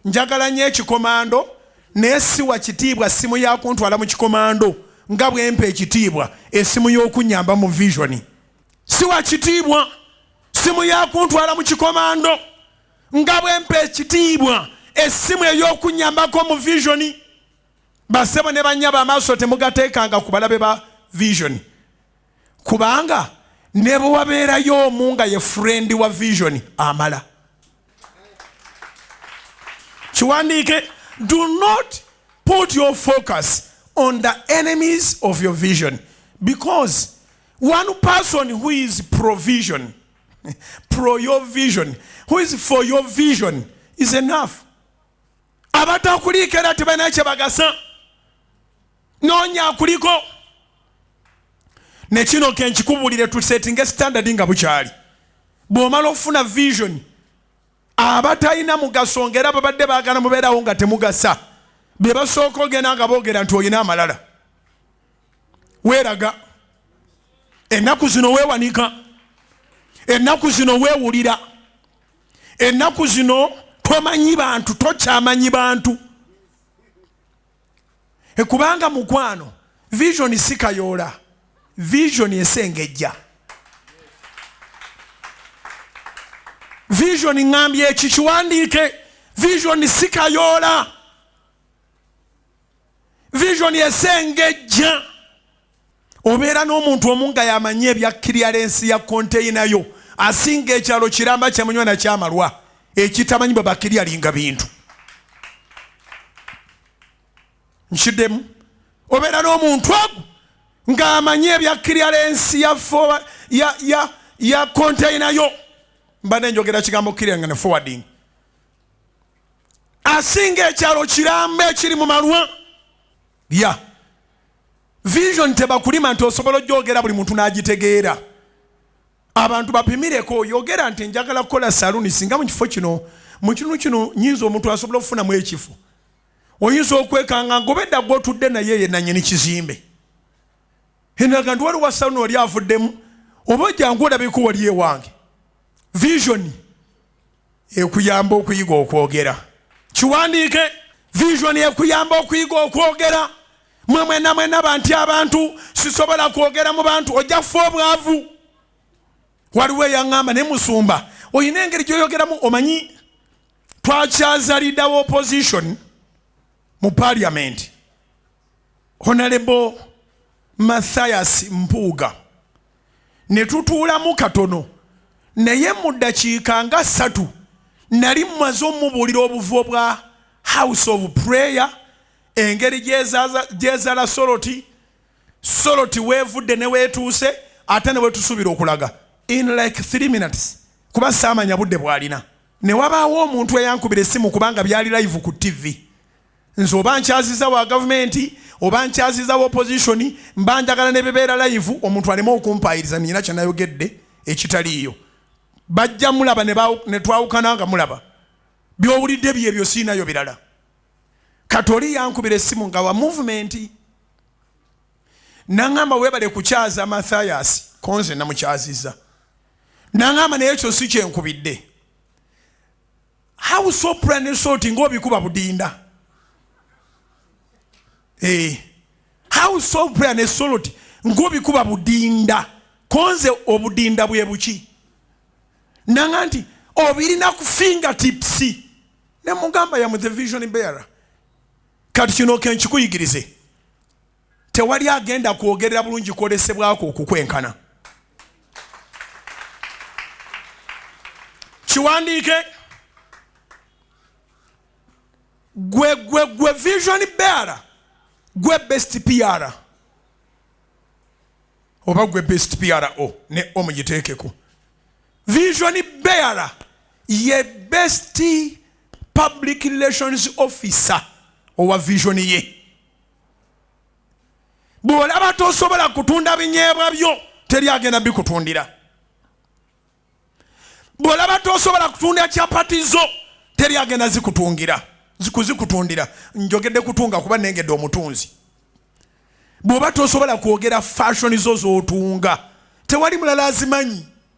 njagala nnyo ekikomando naye si wa kitiibwa simu yakuntwala mu kikomando nga bwempa ekitiibwa esimu y'okunnyamba mu vision. Si wa kitiibwa simu yakuntwala mu kikomando nga bwempa ekitiibwa esimu ey'okunnyambako mu vision. Basebo ne bannyaba amaaso temugateekanga ku balabe ba vision, kubanga ne bwe wabeerayo omu nga ye friend wa vision amala. Kiwandiike, do not put your focus on the enemies of your vision, because one person who is pro-vision, pro your vision, who is for your vision is enough. Abatakuliikera tebalina kye bagasa, noonya akuliko. Ne kino kenkikubuulire tusetinge standard nga bukyali. Bw'omala ofuna vision, abatalina mugaso ng'era babadde baagala mubeerawo nga temugasa, be basooka ogenda nga boogera nti oyina amalala. Weeraga. Ennaku zino weewanika. Ennaku zino weewulira. Ennaku zino tomanyi bantu, tokyamanyi bantu. Kubanga mukwano, vision si kayoola, vision esengejja. Vision ngambye eki kiwandiike, vision si kayoola, vision esengejja. Obeera n'omuntu omu nga yamanyi ebya clearance ya container yo, asinga ekyalo kiramba kyamunywa na kyamalwa, ekitamanyi bwe bakiryalinga bintu. Nkiddemu, obeera n'omuntu ogu nga amanyi ebya clearance ya container yo, mbadde njogera kigambo clearing ne forwarding, asinga ekyalo kiramba ekiri mu malwa. Vision tebakulima nti osobola ogyogera buli muntu n'agitegeera. Abantu bapimireko, yogera nti njagala kukola saluni singa mu kifo kino, mu kinu kino nyinza omuntu asobola okufunamu ekifo. Oyinza okwekanga ng'obedda gw'otudde naye ye nannyini kizimbe. Enaga nti waliwo saluni oli avuddemu, oba ojjangu olabika wali ewange. Vision ekuyamba okuyiga okwogera. Kiwandiike, vision ekuyamba okuyiga okwogera. Mwena banti abantu sisobola kwogera mu bantu, ojja kufa obwavu. Waliwo eyaŋŋamba ne musumba, oyina engeri gy'oyogeramu. Omanyi twakyaza leader wa opposition mu parliament, Honorable Mathias Mpuuga, ne tutuulamu katono, naye mu ddakiika nga 3 nali mmaze omubuulira obuvo bwa house of prayer, engeri gyezala Soroti weevudde ne weetuuse ate ne wetusuubira okulaga in like 3 minutes, kuba saamanya budde bw'alina. Ne wabaawo omuntu eyankubira essimu kubanga byali live ku TV. Nze oba nkyaziza wa gavumenti oba nkyaziza wa opposition, mba njagala ne bebeera live omuntu aleme okumpaayiriza nina kye nayogedde ekitaliiyo. Bajja mulaba ne twawukana nga mulaba. By'owulidde byebyo siinayo birala. Katoli yankubira essimu nga wa movement. Naŋŋamba weebale kukyaza Mathias, konze namukyaziza. Naŋŋamba naye ekyo si kyenkubidde. How so plan sorting ng'obikuba budinda. How so plan sorting ng'obikuba budinda. Konze obudinda bwe buki. Naŋŋamba nti obirina ku fingertips. Ne mugamba ya mu the vision bearer. Kati kino kenkikuyigirize. Tewali agenda kwogerera bulungi kwolesebwako okukwenkana. Kiwandiike, gwe vision bearer, gwe best PR. Oba gwe best PR ne omugiteekeko. Vision bearer ye best public relations officer owa vision ye. Bw'olaba tosobola kutunda binyeebwa byo, teri agenda bikutundira. Bw'olaba tosobola kutunda kyapati zo, teri agenda zikutundira. Njogedde kutunga kuba nengedde omutunzi. Bw'oba tosobola kwogera fashion zo z'otunga, tewali mulala azimanyi.